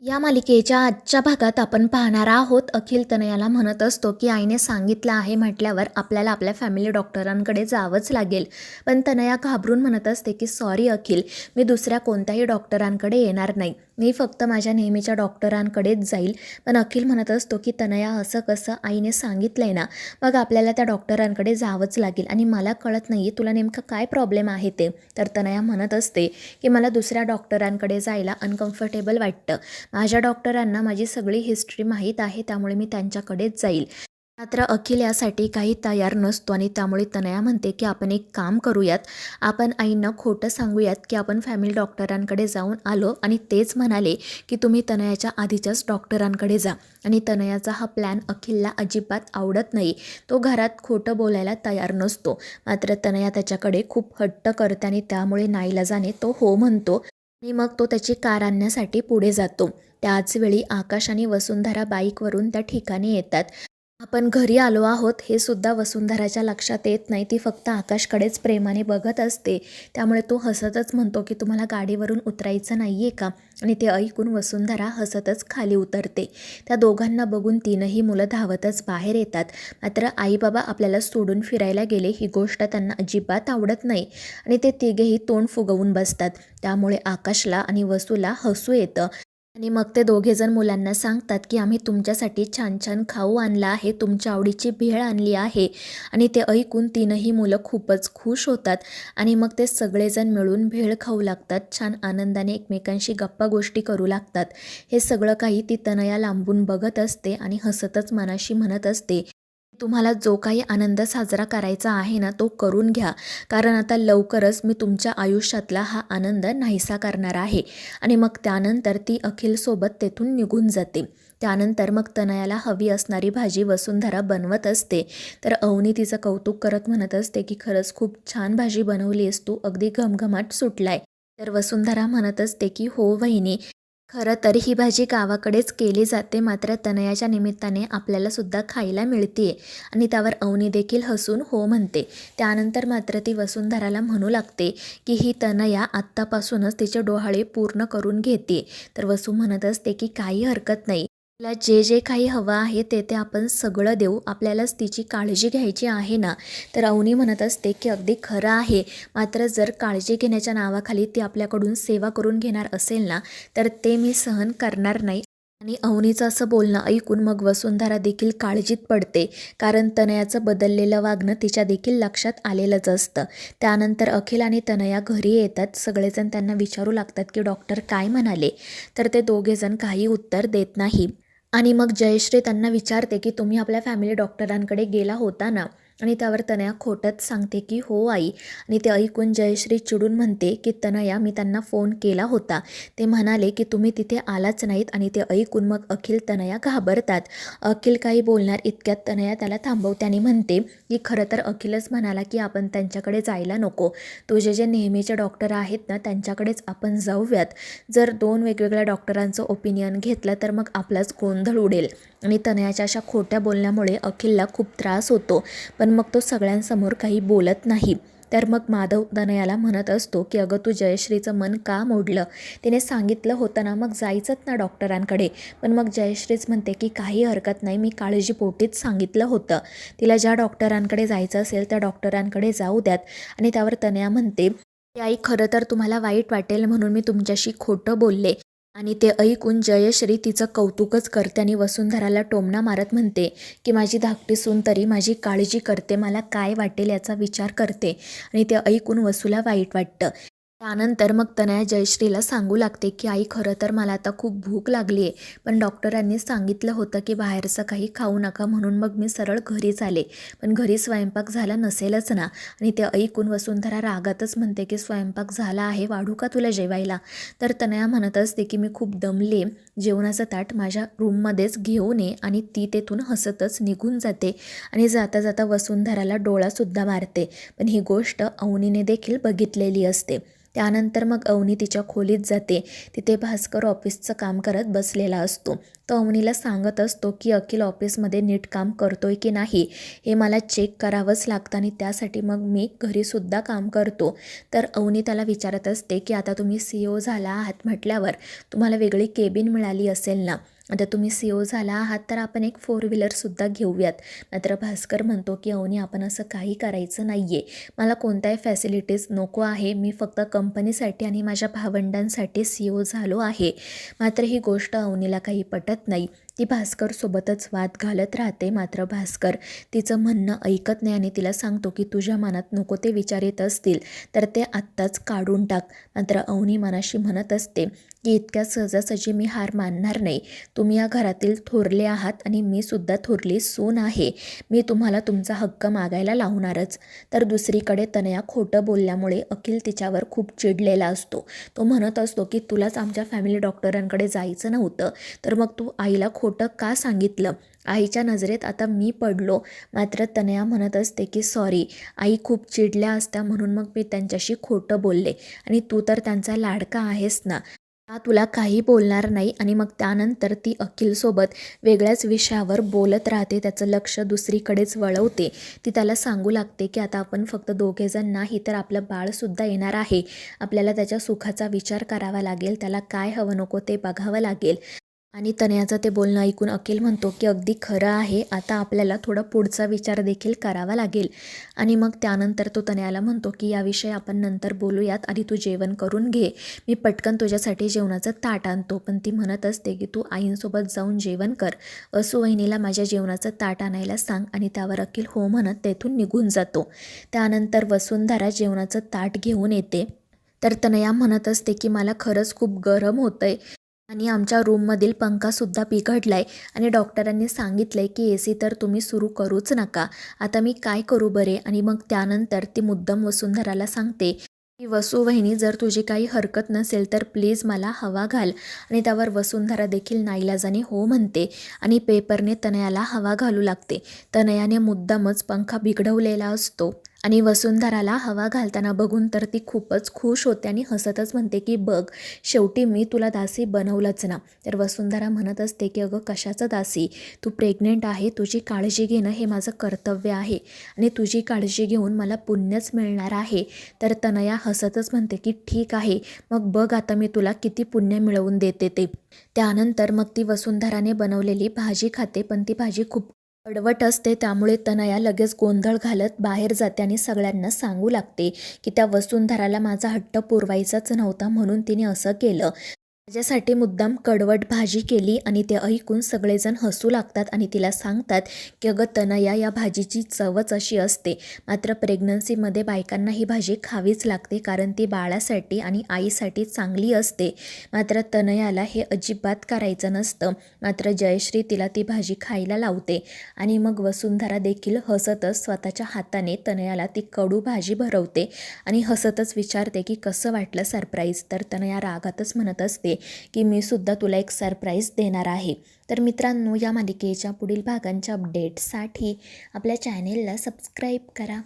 या मालिकेच्या आजच्या भागात आपण पाहणार आहोत. अखिल तनयाला म्हणत असतो की आईने सांगितलं आहे म्हटल्यावर आपल्याला आपल्या फॅमिली डॉक्टरांकडे जावंच लागेल. पण तनया घाबरून म्हणत असते की सॉरी अखिल, मी दुसऱ्या कोणत्याही डॉक्टरांकडे येणार नाही, मी फक्त माझ्या नेहमीच्या डॉक्टरांकडेच जाईल. पण अखिल म्हणत असतो की तनया असं कसं, आईने सांगितलंय ना, मग आपल्याला त्या डॉक्टरांकडे जावंच लागेल आणि मला कळत नाही तुला नेमकं काय प्रॉब्लेम आहे ते. तर तनया म्हणत असते की मला दुसऱ्या डॉक्टरांकडे जायला अनकम्फर्टेबल वाटतं. माझ्या डॉक्टरांना माझी सगळी हिस्ट्री माहीत आहे, त्यामुळे मी त्यांच्याकडेच जाईल. मात्र अखिल यासाठी काही तयार नसतो आणि त्यामुळे तनया म्हणते की आपण एक काम करूयात, आपण आईंना खोटं सांगूयात की आपण फॅमिली डॉक्टरांकडे जाऊन आलो आणि तेच म्हणाले की तुम्ही तनयाच्या आधीच्याच डॉक्टरांकडे जा. आणि तनयाचा हा प्लॅन अखिलला अजिबात आवडत नाही. तो घरात खोटं बोलायला तयार नसतो. मात्र तनया त्याच्याकडे खूप हट्ट करते आणि त्यामुळे नाईलाजाने तो हो म्हणतो आणि मग तो त्याची कार आणण्यासाठी पुढे जातो. त्याचवेळी आकाश आणि वसुंधरा बाईकवरून त्या ठिकाणी येतात. आपण घरी आलो आहोत हे सुद्धा वसुंधराच्या लक्षात येत नाही. ती फक्त आकाशकडेच प्रेमाने बघत असते. त्यामुळे तो हसतच म्हणतो की तुम्हाला गाडीवरून उतरायचं नाही आहे का. आणि ते ऐकून वसुंधरा हसतच खाली उतरते. त्या दोघांना बघून तीनही मुलं धावतच बाहेर येतात. मात्र आई बाबा आपल्याला सोडून फिरायला गेले ही गोष्ट त्यांना अजिबात आवडत नाही आणि ते तिघेही तोंड फुगवून बसतात. त्यामुळे आकाशला आणि वसूला हसू येतं आणि मग ते दोघेजण मुलांना सांगतात की आम्ही तुमच्यासाठी छान छान खाऊ आणला आहे, तुमच्या आवडीची भेळ आणली आहे. आणि ते ऐकून तीनही मुलं खूपच खुश होतात आणि मग ते सगळेजण मिळून भेळ खाऊ लागतात. छान आनंदाने एकमेकांशी गप्पा गोष्टी करू लागतात. हे सगळं काही ती तनया लांबून बघत असते आणि हसतच मनाशी म्हणत असते, तुम्हाला जो काही आनंद साजरा करायचा आहे ना, तो करून घ्या, कारण आता लवकरच मी तुमच्या आयुष्यातला हा आनंद नाहीसा करणार आहे. आणि मग त्यानंतर ती अखिलसोबत तेथून निघून जाते. त्यानंतर मग तनयाला हवी असणारी भाजी वसुंधरा बनवत असते. तर अवनी तिचं कौतुक करत म्हणत असते की खरंच खूप छान भाजी बनवली आहेस तू, अगदी घमघमाट सुटलाय. तर वसुंधरा म्हणत असते की हो वहिनी, खरं तर ही भाजी गावाकडेच केली जाते, मात्र तनयाच्या निमित्ताने आपल्याला सुद्धा खायला मिळते. आणि त्यावर अवनी देखील हसून हो म्हणते. त्यानंतर मात्र ती वसुंधराला म्हणू लागते की ही तनया आत्तापासूनच तिचे डोहाळे पूर्ण करून घेते. तर वसू म्हणत असते की काही हरकत नाही, तिला जे जे काही हवं आहे ते ते आपण सगळं देऊ, आपल्यालाच तिची काळजी घ्यायची आहे ना. तर अवनी म्हणत असते की अगदी खरं आहे, मात्र जर काळजी घेण्याच्या नावाखाली ती आपल्याकडून सेवा करून घेणार असेल ना, तर ते मी सहन करणार नाही. आणि अवनीचं असं बोलणं ऐकून मग वसुंधरा देखील काळजीत पडते, कारण तनयाचं बदललेलं वागणं तिच्या देखील लक्षात आलेलंच असतं. त्यानंतर अखिल आणि तनया घरी येतात. सगळेजण त्यांना विचारू लागतात की डॉक्टर काय म्हणाले. तर ते दोघेजण काही उत्तर देत नाही. आणि मग जयश्री त्यांना विचारते की तुम्ही आपल्या फॅमिली डॉक्टरांकडे गेला होता ना. आणि त्यावर तनया खोटंच सांगते की हो आई. आणि ते ऐकून जयश्री चिडून म्हणते की तनया, मी त्यांना फोन केला होता, ते म्हणाले की तुम्ही तिथे आलाच नाहीत. आणि ते ऐकून मग अखिल तनया घाबरतात. अखिल काही बोलणार इतक्यात तनया त्याला थांबवते आणि म्हणते की खरं तर अखिलच म्हणाला की आपण त्यांच्याकडे जायला नको, तुझे जे नेहमीचे डॉक्टर आहेत ना त्यांच्याकडेच आपण जाऊयात. जर दोन वेगवेगळ्या डॉक्टरांचं ओपिनियन घेतलं तर मग आपलाच गोंधळ उडेल. आणि तनयाच्या अशा खोट्या बोलण्यामुळे अखिलला खूप त्रास होतो, पण मग तो सगळ्यांसमोर काही बोलत नाही. तर मग माधव तनयाला म्हणत असतो की अगं तू जयश्रीचं मन का मोडलं, तिने सांगितलं होतं ना मग जायचंच ना डॉक्टरांकडे. पण मग जयश्रीच म्हणते की काही हरकत नाही, मी काळजीपोटीच सांगितलं होतं, तिला ज्या डॉक्टरांकडे जायचं असेल त्या डॉक्टरांकडे जाऊ द्यात. आणि त्यावर तनया म्हणते की आई, खरं तर तुम्हाला वाईट वाटेल म्हणून मी तुमच्याशी खोटं बोलले. आणि ते ऐकून जयश्री तिचं कौतुकच करते आणि वसुंधराला टोमणा मारत म्हणते की माझी धाकटी सून तरी माझी काळजी करते, मला काय वाटेल याचा विचार करते. आणि ते ऐकून वसूला वाईट वाटतं. त्यानंतर मग तनया जयश्रीला सांगू लागते की आई, खरं तर मला आता खूप भूक लागली आहे, पण डॉक्टरांनी सांगितलं होतं की बाहेरचं काही खाऊ नका, म्हणून मग मी सरळ घरीच आले, पण घरी स्वयंपाक झाला नसेलच ना. आणि ते ऐकून वसुंधरा रागातच म्हणते की स्वयंपाक झाला आहे, वाढू का तुला जेवायला. तर तनया म्हणत असते की मी खूप दमले, जेवणाचं ताट माझ्या रूममध्येच घेऊन ये. आणि ती तेथून हसतच निघून जाते आणि जाता जाता वसुंधराला डोळासुद्धा मारते. पण ही गोष्ट अवनीने देखील बघितलेली असते. त्यानंतर मग अवनी तिच्या खोलीत जाते. तिथे भास्कर ऑफिसचं काम करत बसलेला असतो. तो अवनीला सांगत असतो की अखिल ऑफिसमध्ये नीट काम करतोय की नाही हे मला चेक करावंच लागतं आणि त्यासाठी मग मी घरीसुद्धा काम करतो. तर अवनी त्याला विचारत असते की आता तुम्ही CEO झाला आहात म्हटल्यावर तुम्हाला वेगळी केबिन मिळाली असेल ना. आता तुम्ही CEO झाला आहात तर आपण एक 4 व्हीलरसुद्धा घेऊयात. मात्र भास्कर म्हणतो की अवनी आपण असं काही करायचं नाही आहे. मला कोणत्याही फॅसिलिटीज नको आहे. मी फक्त कंपनीसाठी आणि माझ्या भावंडांसाठी CEO झालो आहे. मात्र ही गोष्ट अवनीला काही पटत नाही. ती भास्करसोबतच वाद घालत राहते. मात्र भास्कर तिचं म्हणणं ऐकत नाही आणि तिला सांगतो की तुझ्या मनात नको ते विचार येत असतील तर ते आत्ताच काढून टाक. मात्र अवनी मनाशी म्हणत असते की इतक्या सहजासहजी मी हार मानणार नाही. तुम्ही या घरातील थोरले आहात आणि मी सुद्धा थोरली सून आहे. मी तुम्हाला तुमचा हक्क मागायला लावणारच. तर दुसरीकडे तनया खोटं बोलल्यामुळे अखिल तिच्यावर खूप चिडलेला असतो. तो म्हणत असतो की तुलाच आमच्या फॅमिली डॉक्टरांकडे जायचं नव्हतं तर मग तू आईला खोटं का सांगितलं. आईच्या नजरेत आता मी पडलो. मात्र तनया म्हणत असते की सॉरी, आई खूप चिडल्या असत्या म्हणून मग मी त्यांच्याशी खोटं बोलले आणि तू तर त्यांचा लाडका आहेस ना. तुला काही बोलणार नाही. आणि मग त्यानंतर ती अखिलसोबत वेगळ्याच विषयावर बोलत राहते. त्याचं लक्ष दुसरीकडेच वळवते. ती त्याला सांगू लागते की आता आपण फक्त दोघेजण नाही तर आपलं बाळसुद्धा येणार आहे. आपल्याला त्याच्या सुखाचा विचार करावा लागेल. त्याला काय हवं नको ते बघावं लागेल. आणि तनयाचं ते बोलणं ऐकून अखिल म्हणतो की अगदी खरं आहे. आता आपल्याला थोडा पुढचा विचार देखील करावा लागेल. आणि मग त्यानंतर तो तनयाला म्हणतो की याविषयी आपण नंतर बोलूयात. आधी तू जेवण करून घे. मी पटकन तुझ्यासाठी जेवणाचं ताट आणतो. पण ती म्हणत असते की तू आईंसोबत जाऊन जेवण कर. वहिनीला माझ्या जेवणाचं ताट आणायला सांग. आणि त्यावर अखिल हो म्हणत तेथून निघून जातो. त्यानंतर वसुंधरा जेवणाचं ताट घेऊन येते. तर तनया म्हणत असते की मला खरंच खूप गरम होतंय आणि आमच्या रूममधील पंखासुद्धा बिघडलाय आणि डॉक्टरांनी सांगितलंय की AC तर तुम्ही सुरू करूच नका. आता मी काय करू बरे. आणि मग त्यानंतर ती मुद्दाम वसुंधराला सांगते की वहिनी जर तुझी काही हरकत नसेल तर प्लीज मला हवा घाल. आणि त्यावर वसुंधरा देखील नाईलाजाने हो म्हणते आणि पेपरने तनयाला हवा घालू लागते. तनयाने मुद्दामच पंखा बिघडवलेला असतो आणि वसुंधराला हवा घालताना बघून तर ती खूपच खुश होते आणि हसतच म्हणते की बघ शेवटी मी तुला दासी बनवलंच ना. तर वसुंधरा म्हणत असते की अगं कशाचं दासी, तू प्रेग्नेंट आहे. तुझी काळजी घेणं हे माझं कर्तव्य आहे आणि तुझी काळजी घेऊन मला पुण्यच मिळणार आहे. तर तनया हसतच म्हणते की ठीक आहे, मग बघ आता मी तुला किती पुण्य मिळवून देते ते. त्यानंतर मग ती वसुंधराने बनवलेली भाजी खाते. पण ती भाजी खूप कडवट असते. त्यामुळे तनया लगेच गोंधळ घालत बाहेर जाते आणि सगळ्यांना सांगू लागते की त्या वसुंधराला माझा हट्ट पुरवायचाच नव्हता म्हणून तिने असं केलं. माझ्यासाठी मुद्दाम कडवट भाजी केली. आणि ते ऐकून सगळेजण हसू लागतात आणि तिला सांगतात की अगं तनया या भाजीची चवच अशी असते. मात्र प्रेग्नन्सीमध्ये बायकांना ही भाजी खावीच लागते कारण ती बाळासाठी आणि आईसाठी चांगली असते. मात्र तनयाला हे अजिबात करायचं नसतं. मात्र जयश्री तिला ती भाजी खायला लावते आणि मग वसुंधरा देखील हसतच स्वतःच्या हाताने तनयाला ती कडू भाजी भरवते आणि हसतच विचारते की कसं वाटलं सरप्राईज. तर तनया रागातच म्हणत असते की मी सुद्धा तुला एक सरप्राईज देणार आहे. तर मित्रांनो, या मालिकेच्या पुढील भागांच्या अपडेटसाठी आपल्या चॅनेलला सबस्क्राईब करा.